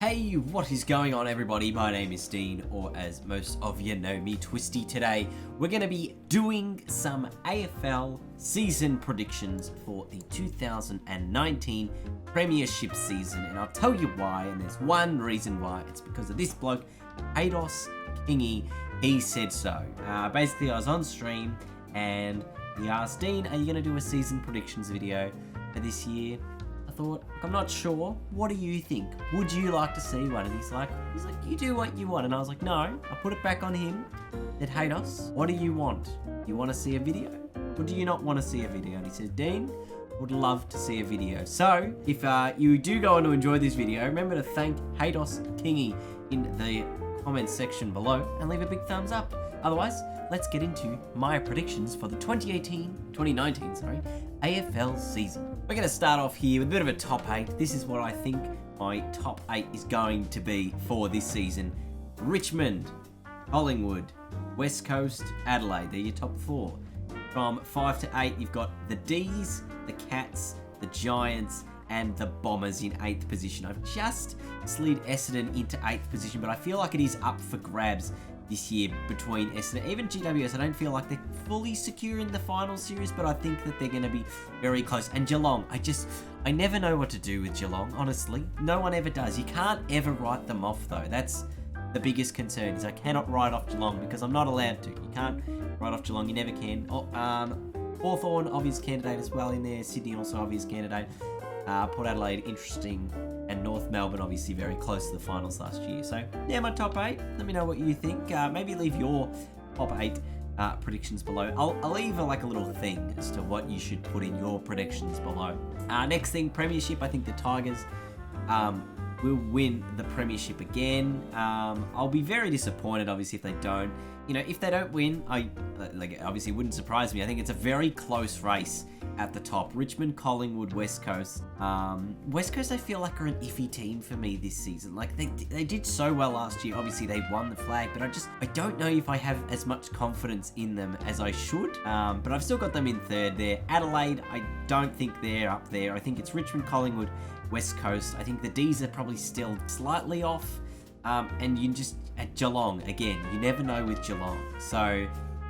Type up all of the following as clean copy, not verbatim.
Hey, what is going on everybody? My name is Dean, or as most of you know me, Twisty. Today, we're going to be doing some AFL Season Predictions for the 2019 Premiership season, and I'll tell you why, and there's one reason why. It's because of this bloke, Hados Kingy. He said so. Basically, I was on stream, and he asked, Dean, are you going to do a Season Predictions video for this year? I thought, I'm not sure. What do you think? Would you like to see one? And he's like, you do what you want. And I was like, no. I put it back on him. Said, Hados, what do you want? You want to see a video? Or do you not want to see a video? And he said, Dean, would love to see a video. So, if you do go on to enjoy this video, remember to thank Hados Kingy in the comments section below and leave a big thumbs up. Otherwise, let's get into my predictions for the 2019 AFL season. We're going to start off here with a bit of a top 8. This is what I think my top 8 is going to be for this season. Richmond, Collingwood, West Coast, Adelaide. They're your top 4. From 5 to 8, you've got the D's, the Cats, the Giants, and the Bombers in 8th position. I've just slid Essendon into 8th position, but I feel like it is up for grabs this year between Essendon. Even GWS, I don't feel like they're fully secure in the final series, but I think that they're going to be very close. And Geelong, I never know what to do with Geelong, honestly. No one ever does. You can't ever write them off, though. That's the biggest concern, is I cannot write off Geelong because I'm not allowed to. You can't write off Geelong. You never can. Hawthorn, obvious candidate as well in there. Sydney, also obvious candidate. Port Adelaide, interesting. And North Melbourne, obviously very close to the finals last year. So, yeah, my top 8. Let me know what you think. Maybe leave your top 8 predictions below. I'll leave a little thing as to what you should put in your predictions below. Next thing, Premiership. I think the Tigers will win the Premiership again. I'll be very disappointed, obviously, if they don't. You know, if they don't win, obviously it wouldn't surprise me. I think it's a very close race at the top. Richmond, Collingwood, West Coast. West Coast, I feel like, are an iffy team for me this season. Like, they did so well last year. Obviously, they won the flag, but I don't know if I have as much confidence in them as I should. But I've still got them in 3rd there. Adelaide, I don't think they're up there. I think it's Richmond, Collingwood, West Coast. I think the D's are probably still slightly off. And you just, at Geelong, again, you never know with Geelong. So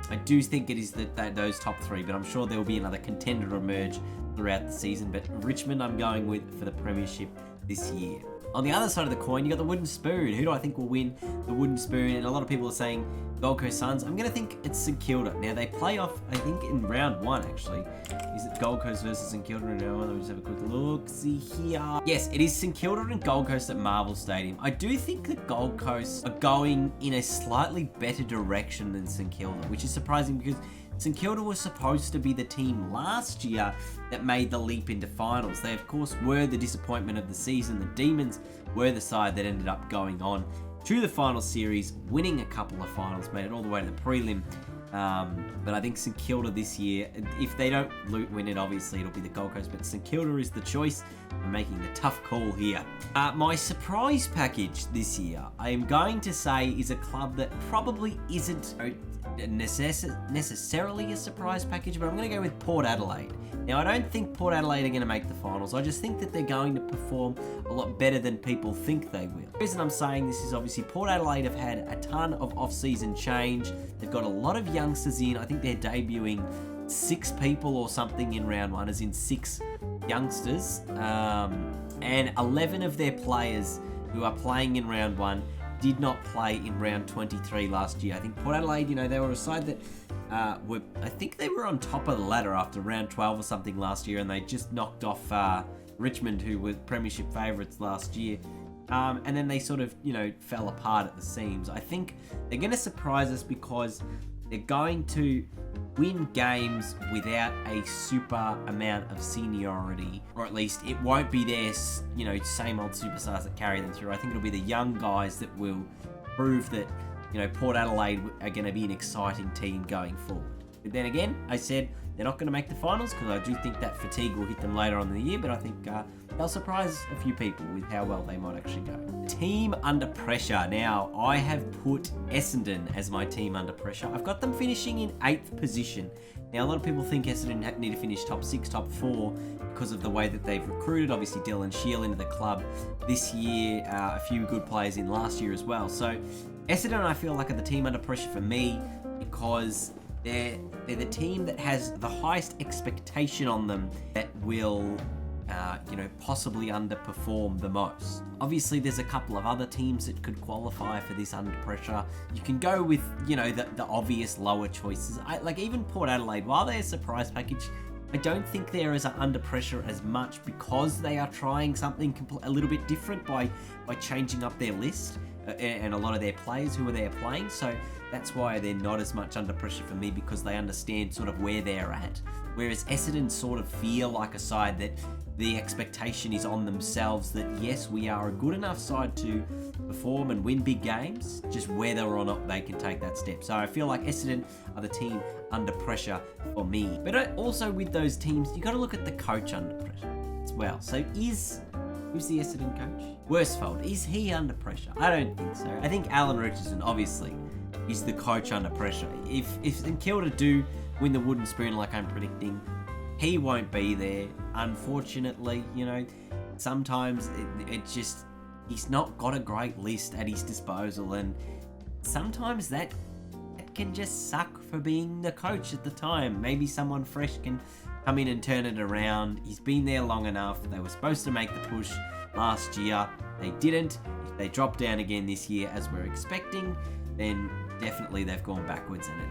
I do think it is those top 3, but I'm sure there will be another contender to emerge throughout the season. But Richmond I'm going with for the Premiership this year. On the other side of the coin, you got the Wooden Spoon. Who do I think will win the Wooden Spoon? And a lot of people are saying Gold Coast Suns. I'm going to think it's St Kilda. Now, they play off, I think, in round 1, actually. Is it Gold Coast versus St Kilda in round 1? Let me just have a quick look. See here. Yes, it is St Kilda and Gold Coast at Marvel Stadium. I do think that Gold Coast are going in a slightly better direction than St Kilda, which is surprising because St Kilda was supposed to be the team last year that made the leap into finals. They, of course, were the disappointment of the season. The Demons were the side that ended up going on to the final series, winning a couple of finals, made it all the way to the prelim. But I think St Kilda this year, if they don't win it, obviously it'll be the Gold Coast, but St Kilda is the choice. I'm making the tough call here. My surprise package this year, I am going to say, is a club that probably isn't necessarily a surprise package, but I'm going to go with Port Adelaide. Now, I don't think Port Adelaide are going to make the finals. I just think that they're going to perform a lot better than people think they will. The reason I'm saying this is obviously Port Adelaide have had a ton of off-season change. They've got a lot of youngsters in. I think they're debuting 6 people or something in round 1, as in 6 youngsters. And 11 of their players who are playing in round 1 did not play in round 23 last year. I think Port Adelaide, they were a side that I think they were on top of the ladder after round 12 or something last year, and they just knocked off Richmond, who were Premiership favourites last year. And then they sort of, fell apart at the seams. I think they're going to surprise us because they're going to win games without a super amount of seniority, or at least it won't be their, same old superstars that carry them through. I think it'll be the young guys that will prove that, Port Adelaide are going to be an exciting team going forward. But then again, I said they're not going to make the finals because I do think that fatigue will hit them later on in the year, but I think they'll surprise a few people with how well they might actually go. team under pressure. Now, I have put Essendon as my team under pressure. I've got them finishing in 8th position. Now, a lot of people think Essendon need to finish top 6, top 4 because of the way that they've recruited. Obviously, Dylan Shield into the club this year, a few good players in last year as well. So, Essendon, I feel like, are the team under pressure for me because they're the team that has the highest expectation on them that will, possibly underperform the most. Obviously, there's a couple of other teams that could qualify for this under pressure. You can go with, the obvious lower choices. Even Port Adelaide, while they're a surprise package, I don't think they're as under pressure as much because they are trying something a little bit different by changing up their list and a lot of their players who are there playing. So that's why they're not as much under pressure for me, because they understand sort of where they're at. Whereas Essendon sort of feel like a side that the expectation is on themselves that, yes, we are a good enough side to perform and win big games, just whether or not they can take that step. So I feel like Essendon are the team under pressure for me. But also with those teams, you got to look at the coach under pressure as well. So who's the Essendon coach? Worsfold. Is he under pressure? I don't think so. I think Alan Richardson, obviously, is the coach under pressure. If St Kilda do win the wooden spoon like I'm predicting, he won't be there. Unfortunately, sometimes it just, he's not got a great list at his disposal, and sometimes that can just suck for being the coach at the time. Maybe someone fresh can come in and turn it around. He's been there long enough. They were supposed to make the push last year. They didn't. If they drop down again this year as we're expecting, then definitely they've gone backwards, and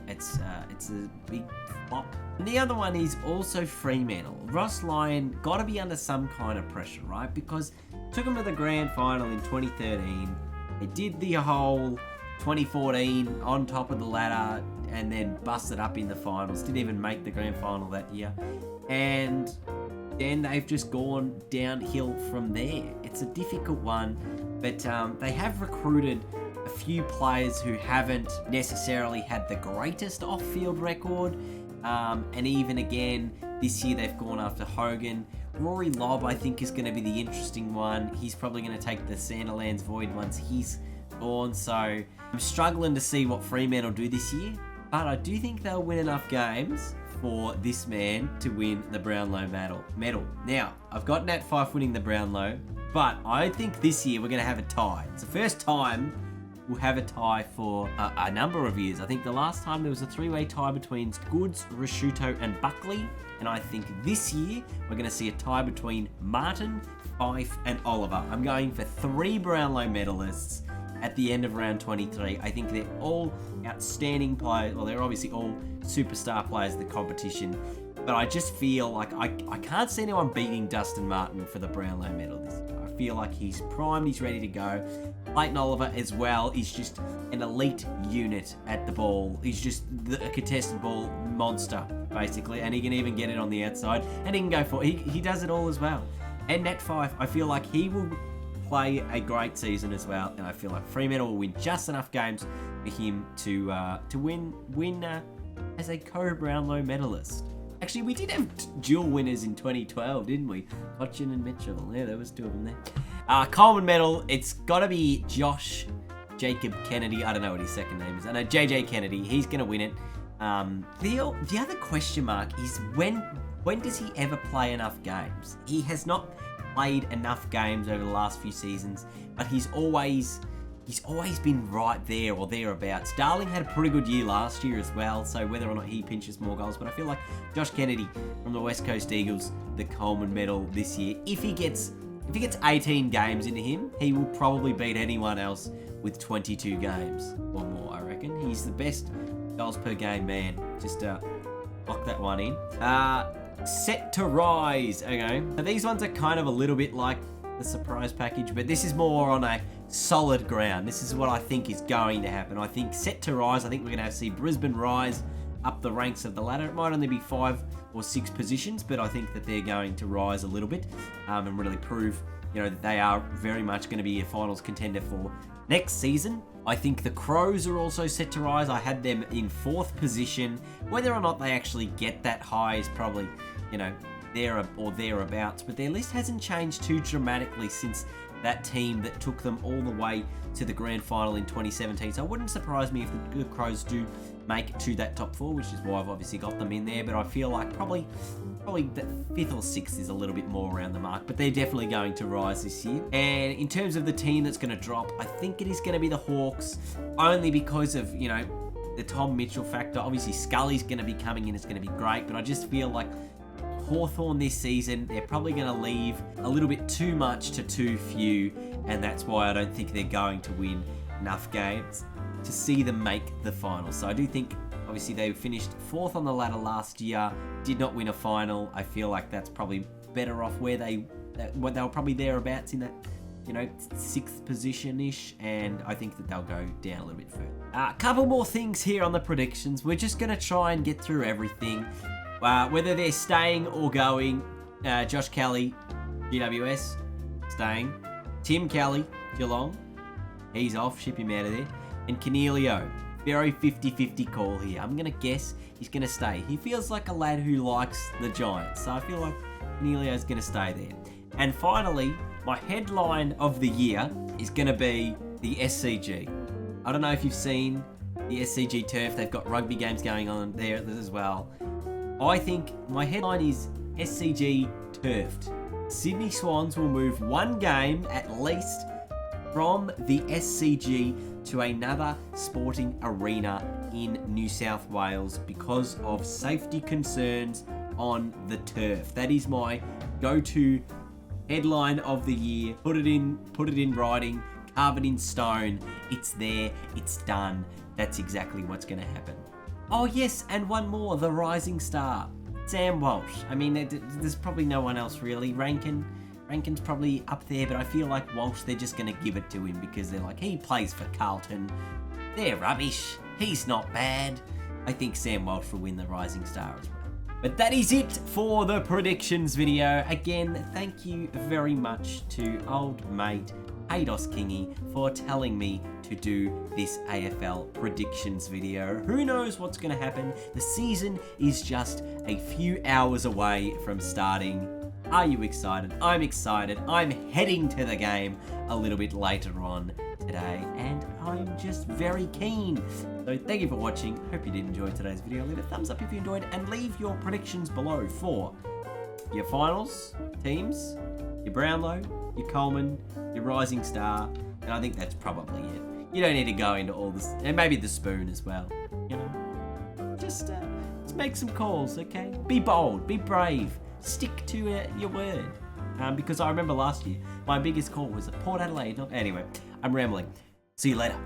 it's a big flop. And the other one is also Fremantle. Ross Lyon got to be under some kind of pressure, right? Because took them to the grand final in 2013. They did the whole 2014 on top of the ladder and then busted up in the finals. Didn't even make the grand final that year. And then they've just gone downhill from there. It's a difficult one, but they have recruited a few players who haven't necessarily had the greatest off-field record. And even again, this year they've gone after Hogan. Rory Lobb, I think, is going to be the interesting one. He's probably going to take the Sandilands void once he's gone. So I'm struggling to see what Fremantle do this year. But I do think they'll win enough games for this man to win the Brownlow medal. Now, I've got Nat Fyfe winning the Brownlow, but I think this year we're going to have a tie. It's the first time we'll have a tie for a number of years. I think the last time there was a 3-way tie between Goods, Rashuto and Buckley. And I think this year we're going to see a tie between Martin, Fyfe and Oliver. I'm going for 3 Brownlow medalists at the end of round 23. I think they're all outstanding players. Well, they're obviously all superstar players in the competition. But I just feel like I can't see anyone beating Dustin Martin for the Brownlow medal this year. I feel like he's primed, he's ready to go. Clayton Oliver as well is just an elite unit at the ball. He's just a contested ball monster, basically, and he can even get it on the outside, and he can go for it. He does it all as well. And Nat Fyfe, I feel like he will play a great season as well, and I feel like Fremantle will win just enough games for him to win as a co-Brownlow medalist. Actually, we did have dual winners in 2012, didn't we? Hodgson and Mitchell. Yeah, there was 2 of them there. Coleman medal, it's got to be Josh Jacob Kennedy. I don't know what his second name is. I know JJ Kennedy. He's going to win it. The other question mark is when does he ever play enough games? He has not played enough games over the last few seasons, but he's always been right there or thereabouts. Darling had a pretty good year last year as well, so whether or not he pinches more goals, but I feel like Josh Kennedy from the West Coast Eagles, the Coleman medal this year, if he gets 18 games into him, he will probably beat anyone else with 22 games or more, I reckon. He's the best goals per game man. Just lock that one in. Set to rise. Okay. So these ones are kind of a little bit like the surprise package, but this is more on a solid ground. This is what I think is going to happen. I think set to rise. I think we're going to see Brisbane rise up the ranks of the ladder. It might only be 5 or 6 positions, but I think that they're going to rise a little bit and really prove, that they are very much going to be a finals contender for next season. I think the Crows are also set to rise. I had them in 4th position. Whether or not they actually get that high is probably, there or thereabouts, but their list hasn't changed too dramatically since that team that took them all the way to the grand final in 2017. So it wouldn't surprise me if the Crows do make it to that top 4, which is why I've obviously got them in there. But I feel like probably the 5th or 6th is a little bit more around the mark. But they're definitely going to rise this year. And in terms of the team that's going to drop, I think it is going to be the Hawks, only because of, you know, the Tom Mitchell factor. Obviously, Scully's going to be coming in. It's going to be great. But I just feel like Hawthorn this season, they're probably going to leave a little bit too much to too few, and that's why I don't think they're going to win enough games to see them make the final. So I do think, obviously, they finished 4th on the ladder last year, did not win a final. I feel like that's probably better off where they were probably thereabouts in that, you know, 6th position-ish, and I think that they'll go down a little bit further. A couple more things here on the predictions. We're just going to try and get through everything. Whether they're staying or going, Josh Kelly, GWS, staying. Tim Kelly, Geelong, he's off, ship him out of there. And Cornelio, very 50-50 call here. I'm going to guess he's going to stay. He feels like a lad who likes the Giants, so I feel like Cornelio's going to stay there. And finally, my headline of the year is going to be the SCG. I don't know if you've seen the SCG turf. They've got rugby games going on there as well. I think my headline is SCG turfed. Sydney Swans will move one game at least from the SCG to another sporting arena in New South Wales because of safety concerns on the turf. That is my go-to headline of the year. Put it in writing, carve it in stone. It's there, it's done. That's exactly what's going to happen. Oh yes, and one more, the rising star, Sam Walsh. I mean, there's probably no one else really. Rankin's probably up there, but I feel like Walsh, they're just going to give it to him because they're like, he plays for Carlton. They're rubbish. He's not bad. I think Sam Walsh will win the rising star as well. But that is it for the predictions video. Again, thank you very much to old mate Ados Kingy for telling me to do this AFL predictions video. Who knows what's going to happen? The season is just a few hours away from starting. Are you excited? I'm excited. I'm heading to the game a little bit later on today, and I'm just very keen. So thank you for watching. Hope you did enjoy today's video. Leave a thumbs up if you enjoyed, and leave your predictions below for your finals teams, your Brownlow, your Coleman, your Rising Star, and I think that's probably it. You don't need to go into all this, and maybe the spoon as well. You know, just make some calls, okay? Be bold, be brave, stick to your word. Because I remember last year, my biggest call was at Port Adelaide. Anyway, I'm rambling. See you later.